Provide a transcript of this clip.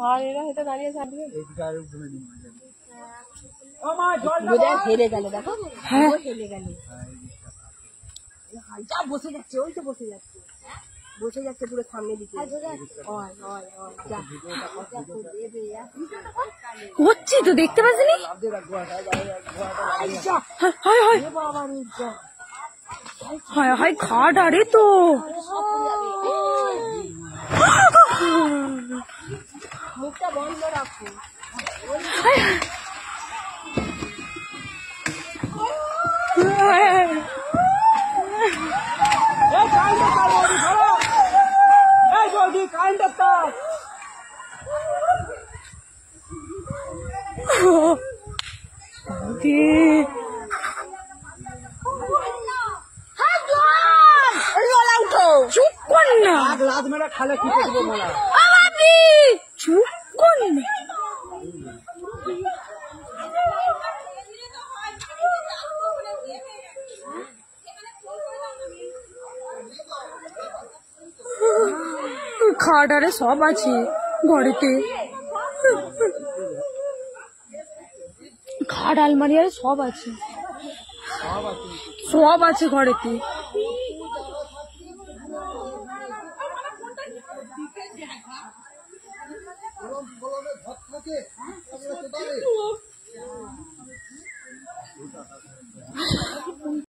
আর এরা হয়তো দাঁড়িয়ে থাকবে। হেরে গেল, দেখো হেরে গেল। যা বসে যাচ্ছে, ওই তো বসে যাচ্ছে, বসে যাচ্ছে পুরো সামনে দিকে। হচ্ছে তো, দেখতে পাচ্ছিনি? হায় হায় খাট, আরে তো মুখটা বন্ধ রাখো। চুপ কর না, চুপ কর না। খাট আরে সব আছে ঘরেতে, খাট আলমারি আরে সব আছে, সব আছে ঘরেতে।